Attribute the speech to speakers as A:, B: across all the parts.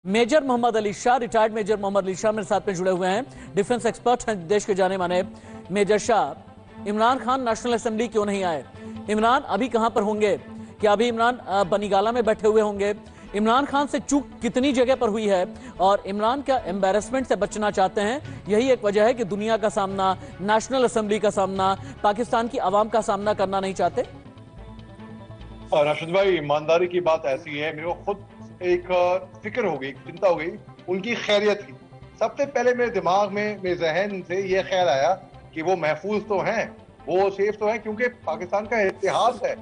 A: Major Mohammad Ali Shah, retired major Mohammad Ali Shah मेरे साथ में जुड़े हुए हैं, डिफेंस एक्सपर्ट हैं देश के जाने माने। Major Shah, Imran Khan national assembly क्यों नहीं आए? इमरान अभी कहां पर होंगे? क्या अभी इमरान बनीगाला में बैठे हुए होंगे? इमरान खान से चूक कितनी जगह पर हुई है और इमरान क्या एम्बैरेसमेंट से बचना चाहते हैं? यही एक वजह है कि दुनिया का सामना, नेशनल असेंबली का सामना, पाकिस्तान की आवाम का सामना करना नहीं चाहते।
B: राशिद भाई, ईमानदारी की बात ऐसी है, मेरे को खुद एक फिक्र हो गई, चिंता हो गई उनकी खैरियत की। सबसे पहले मेरे दिमाग में, मेरे जहन से ये ख्याल आया कि वो महफूज तो हैं, वो सेफ तो हैं, क्योंकि पाकिस्तान का इतिहास है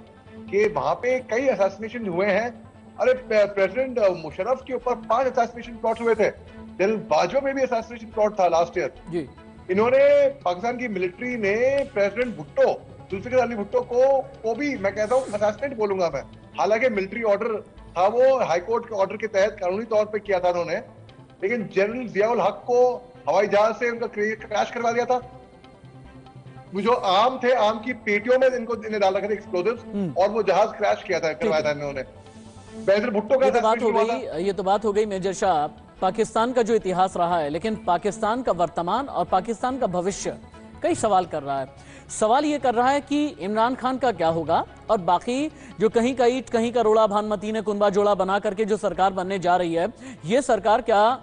B: कि वहां पे कई असैसिनेशन हुए हैं। अरे प्रेसिडेंट मुशर्रफ के ऊपर 5 असैसिनेशन प्लॉट हुए थे। जनरल बाजवा में भी असैसिनेशन प्लॉट था लास्ट ईयर। इन्होंने, पाकिस्तान की मिलिट्री ने प्रेसिडेंट भुट्टो, जुल्फिकार अली भुट्टो को भी मैं कहता हूँ असैसिनेट बोलूंगा मैं। हालांकि मिलिट्री ऑर्डर था, वो हाईकोर्ट के ऑर्डर के तहत कानूनी तौर पे किया था उन्होंने, लेकिन जनरल जियाउल हक को हवाई जहाज से उनका क्रैश करवा दिया था। वो जो आम थे, आम की पेटियों में इन्हें डाल रखे थे एक्सप्लोजिव्स, और वो जहाज क्रैश किया था, करवाया था इन्होंने। बेनजीर भुट्टो का
A: ये तो बात हो गई मेजर शाह, पाकिस्तान का जो इतिहास रहा है, लेकिन पाकिस्तान का वर्तमान और पाकिस्तान का भविष्य कई सवाल कर रहा है। सवाल ये कर रहा है कि इमरान खान का क्या होगा और बाकी जो कहीं का ईंट कहीं का रोड़ा, भानुमती ने कुनबा जोड़ा बना करके जो सरकार बनने जा रही है, ये सरकार क्या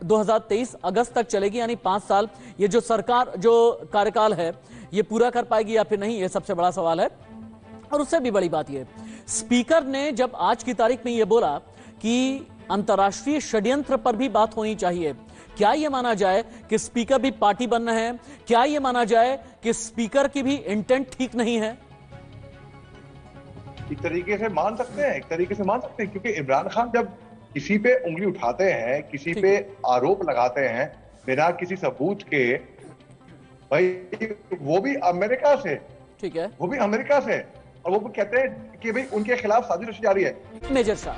A: 2023 अगस्त तक चलेगी, यानी 5 साल ये जो सरकार, जो कार्यकाल है, ये पूरा कर पाएगी या फिर नहीं? ये सबसे बड़ा सवाल है। और उससे भी बड़ी बात ये, स्पीकर ने जब आज की तारीख में ये बोला कि अंतर्राष्ट्रीय षड्यंत्र पर भी बात होनी चाहिए, क्या यह माना जाए कि स्पीकर भी पार्टी बन रहे हैं? क्या यह माना जाए कि स्पीकर की भी इंटेंट ठीक नहीं है?
B: एक तरीके से मान सकते हैं, क्योंकि इमरान खान जब किसी पे उंगली उठाते हैं, किसी पे आरोप लगाते हैं बिना किसी सबूत के, भाई वो भी अमेरिका से,
A: ठीक है,
B: वो भी अमेरिका से, और वो कहते हैं कि भाई उनके खिलाफ साजिश रची जा रही है।
A: मेजर शाह,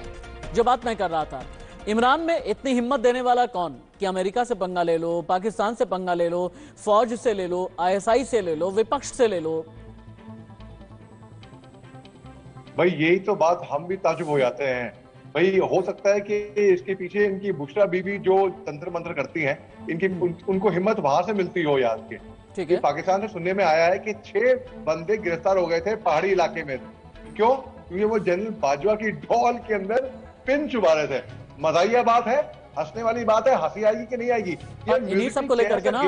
A: जो बात मैं कर रहा था, इमरान में इतनी हिम्मत देने वाला कौन कि अमेरिका से पंगा ले लो, पाकिस्तान से पंगा ले लो, फौज से ले लो, आईएसआई से ले लो, विपक्ष से ले लो?
B: भाई यही तो बात, हम भी ताजुब हो जाते हैं। भाई हो सकता है कि इसके पीछे इनकी बुशरा बीबी जो तंत्र मंत्र करती हैं, उनको हिम्मत वहां से मिलती हो याद के।
A: ठीक है,
B: पाकिस्तान से सुनने में आया है कि 6 बंदे गिरफ्तार हो गए थे पहाड़ी इलाके में। क्यों? क्योंकि वो जनरल बाजवा की ढोल के अंदर पिन चुबा रहे थे। मजाहिया बात है, हंसने वाली बात है, हंसी आएगी कि नहीं आएगी?
A: इन्हीं सबको लेकर के ना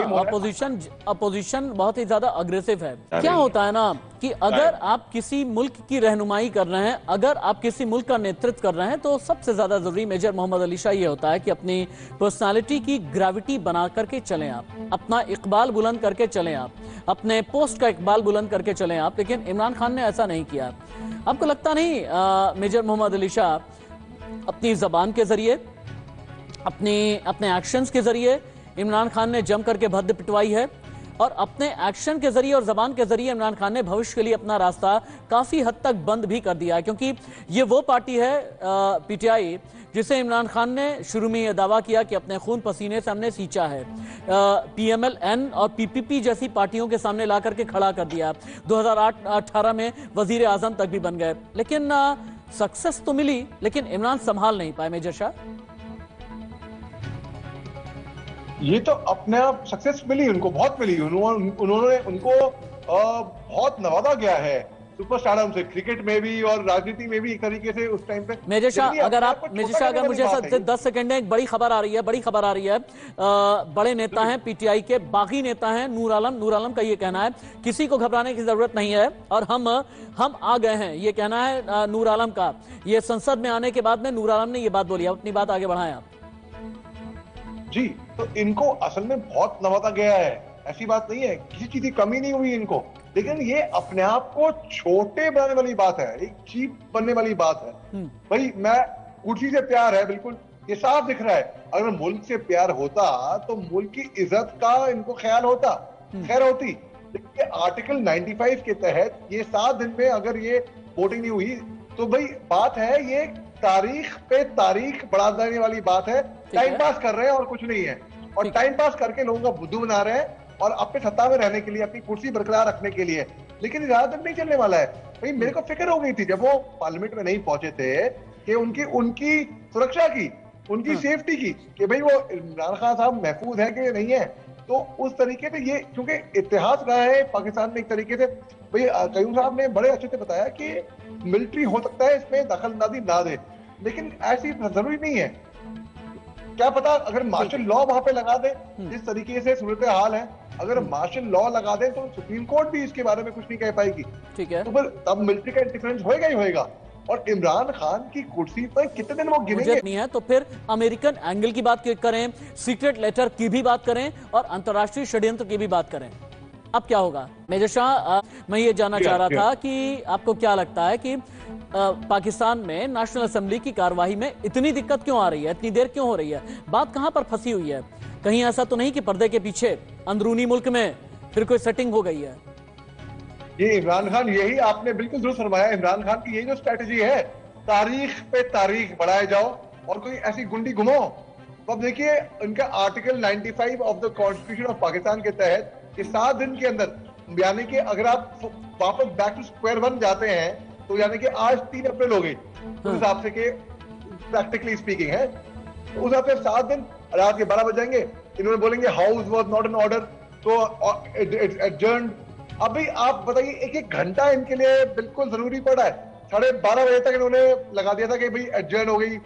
A: अपोजिशन बहुत ही ज्यादा अग्रेसिव है। क्या होता है ना कि अगर आप किसी मुल्क की रहनुमाई कर रहे हैं, अगर आप किसी मुल्क का नेतृत्व कर रहे हैं, तो सबसे ज्यादा जरूरी मेजर मोहम्मद अली शाह ये होता है कि अपनी पर्सनालिटी की ग्रेविटी बना करके चलें आप, अपना इकबाल बुलंद करके चलें आप, अपने पोस्ट का इकबाल बुलंद करके चलें आप। लेकिन इमरान खान ने ऐसा नहीं किया। आपको लगता नहीं मेजर मोहम्मद अली शाह अपनी जबान के जरिए, अपने एक्शंस के जरिए इमरान खान ने जम करके भद्द पिटवाई है, और अपने एक्शन के जरिए और जबान के जरिए इमरान खान ने भविष्य के लिए अपना रास्ता काफी हद तक बंद भी कर दिया है। क्योंकि ये वो पार्टी है पीटीआई जिसे इमरान खान ने शुरू में यह दावा किया कि अपने खून पसीने से हमने सींचा है, पीएमएल-एन और पीपीपी जैसी पार्टियों के सामने ला करके खड़ा कर दिया। 2018 में वजीर आजम तक भी बन गए, लेकिन सक्सेस तो मिली, लेकिन इमरान संभाल नहीं पाए। मेजर शाह,
B: ये तो अपने आप सक्सेस मिली, उनको बहुत मिली, उन्होंने उनको बहुत नवाजा गया है सुपरस्टारडम से, क्रिकेट में भी और राजनीति में भी एक तरीके से उस टाइम पे।
A: मेजर शाह, अगर मुझे 10 सेकंड में, एक बड़ी खबर आ रही है, बड़े नेता हैं पीटीआई के, बागी नेता हैं नूर आलम का ये कहना है किसी को घबराने की जरूरत नहीं है और हम आ गए हैं, ये कहना है नूर आलम का। ये संसद में आने के बाद में नूर आलम ने ये बात बोली। अपनी बात आगे बढ़ाएं आप।
B: जी, तो इनको असल में बहुत नवाजा गया है, ऐसी बात नहीं है, किसी चीज की कमी नहीं हुई इनको, लेकिन ये अपने आप को छोटे बनाने वाली बात है, एक चीप बनने वाली बात है। भाई मैं कुर्सी से प्यार है, बिल्कुल ये साफ दिख रहा है। अगर मुल्क से प्यार होता तो मुल्क की इज्जत का इनको ख्याल होता, खैर होती। लेकिन आर्टिकल 95 के तहत ये 7 दिन में अगर ये वोटिंग नहीं हुई, तो भाई बात है, ये तारीख पे तारीख बढ़ा देने वाली बात है। टाइम पास कर रहे हैं और कुछ नहीं है, और टाइम पास करके लोगों का बुद्धू बना रहे हैं और अपने सत्ता में रहने के लिए, अपनी कुर्सी बरकरार रखने के लिए। लेकिन ज्यादा तक नहीं चलने वाला है। भाई मेरे को फिक्र हो गई थी जब वो पार्लियामेंट में नहीं पहुंचे थे कि उनकी सुरक्षा की, उनकी सेफ्टी की कि भाई वो इमरान खान साहब महफूज है कि नहीं है। तो उस तरीके से ये, क्योंकि इतिहास रहा है पाकिस्तान में एक तरीके से, भाई कयूम साहब ने बड़े अच्छे से बताया कि मिलिट्री हो सकता है इसमें दखल अंदाजी ना दे, लेकिन ऐसी जरूरी नहीं है। क्या पता अगर मार्शल लॉ वहां पे लगा दे, जिस तरीके से सूरत हाल है, अगर मार्शल लॉ लगा दे तो सुप्रीम कोर्ट भी इसके बारे में कुछ नहीं कह पाएगी।
A: ठीक है,
B: तो फिर तब मिलिट्री का इंटरफेरेंस होएगा ही होएगा। और इमरान खान की कुर्सी पर कितने दिन वो गिनेंगे?
A: नहीं है तो फिर अमेरिकन एंगल की बात करें, सीक्रेट लेटर की भी बात करें और अंतर्राष्ट्रीय षड्यंत्र की भी बात करें, अब क्या होगा? मेजर शाह, मैं ये जानना चाह रहा था कि आपको क्या लगता है कि पाकिस्तान में नेशनल असेंबली की कार्यवाही में इतनी दिक्कत क्यों आ रही है, इतनी देर क्यों हो रही है? बात कहां पर फंसी हुई है? कहीं ऐसा तो नहीं कि पर्दे के पीछे अंदरूनी मुल्क में फिर कोई सेटिंग हो गई है?
B: ये इमरान खान, यही आपने बिल्कुल दुरुस्त फरमाया, इमरान खान की यही जो स्ट्रेटेजी है, तारीख पे तारीख बढ़ाए जाओ और कोई ऐसी गुंडी घुमाओ। तो अब देखिए इनका article 95 of the constitution of Pakistan के तहत कि 7 दिन के अंदर, यानी कि अगर आप वापस बैक टू स्क्वायर वन जाते हैं तो यानी कि आज 3 अप्रैल हो गई उस हिसाब से कि प्रैक्टिकली स्पीकिंग है, तो उस हिसाब से 7 दिन रात के 12 बज जाएंगे, इन्होंने बोलेंगे house was not an order, तो एडजर्न्ड। अभी आप बताइए, एक एक घंटा इनके लिए बिल्कुल जरूरी पड़ा है। 12:30 बजे तक इन्होंने लगा दिया था कि भाई एडजर्न हो गई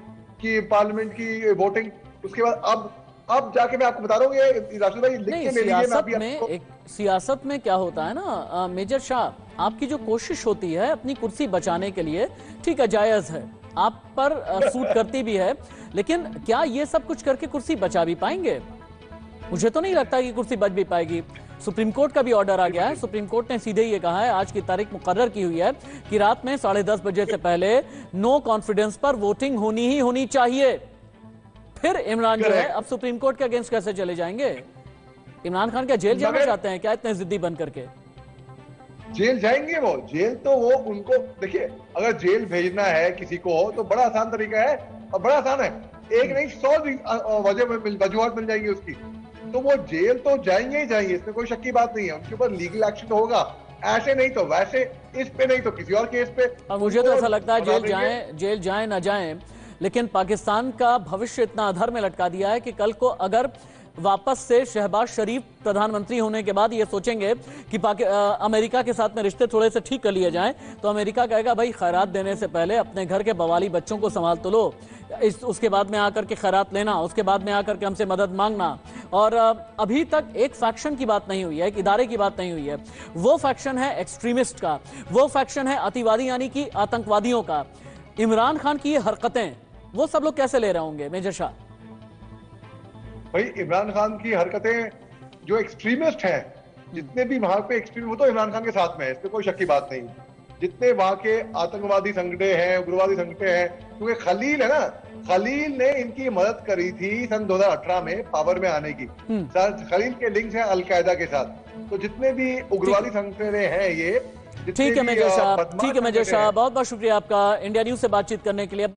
B: कि पार्लियामेंट की वोटिंग। उसके बाद अब जाके मैं आपको बता रहा हूँ, राशिद भाई लिख के ले लीजिए।
A: सियासत में क्या होता है ना मेजर शाह, आपकी जो कोशिश होती है अपनी कुर्सी बचाने के लिए, ठीक है, जायज है, आप पर सूट करती भी है, लेकिन क्या ये सब कुछ करके कुर्सी बचा भी पाएंगे? मुझे तो नहीं लगता कि कुर्सी बच भी पाएगी। सुप्रीम कोर्ट का भी ऑर्डर आ गया है। सुप्रीम कोर्ट ने सीधे ये कहा है, आज की तारीख मुकर्रर की हुई है कि रात में 10:30 बजे से पहले नो कॉन्फिडेंस पर वोटिंग होनी ही होनी चाहिए। फिर इमरान जो है अब सुप्रीम कोर्ट के अगेंस्ट कैसे चले जाएंगे? इमरान खान क्या जेल जाना चाहते हैं क्या इतने जिद्दी बन करके?
B: जेल जाएंगे वो, जेल तो वो उनको, देखिए अगर जेल भेजना है किसी को तो बड़ा आसान तरीका है, और बड़ा आसान है, एक नहीं 100 वजूहत मिल जाएंगी उसकी, तो वो जेल तो जाएंगे ही जाएंगे, इसमें कोई शक की बात नहीं है। उनके ऊपर लीगल एक्शन होगा, ऐसे नहीं तो वैसे, इस पे नहीं तो किसी और केस पे।
A: मुझे तो ऐसा लगता है जेल जाए ना जाए, लेकिन पाकिस्तान का भविष्य इतना अधर में लटका दिया है कि कल को अगर वापस से शहबाज शरीफ प्रधानमंत्री होने के बाद ये सोचेंगे कि अमेरिका के साथ में रिश्ते थोड़े से ठीक कर लिए जाएं, तो अमेरिका कहेगा भाई खैरात देने से पहले अपने घर के बवाली बच्चों को संभाल तो लो, उसके बाद में आकर के खैरात लेना, उसके बाद में आकर के हमसे मदद मांगना। और अभी तक एक फैक्शन की बात नहीं हुई है, एक इदारे की बात नहीं हुई है। वो फैक्शन है एक्सट्रीमिस्ट का, वो फैक्शन है अतिवादी यानी कि आतंकवादियों का। इमरान खान की ये हरकतें वो सब लोग कैसे ले रहे होंगे मेजर शाह?
B: भाई इमरान खान की हरकतें, जो एक्सट्रीमिस्ट हैं, जितने भी वहां पे एक्सट्रीमिस्ट, वो तो इमरान खान के साथ में है, इसमें कोई शक की बात नहीं। जितने वहां के आतंकवादी संगठन हैं, उग्रवादी संगठन हैं, क्योंकि खलील है ना, खलील ने इनकी मदद करी थी सन 2018 में पावर में आने की। खलील के लिंक्स हैं अलकायदा के साथ। तो जितने भी उग्रवादी संगठन हैं ये,
A: ठीक है मेजर शाह, बहुत बहुत शुक्रिया आपका इंडिया न्यूज से बातचीत करने के लिए।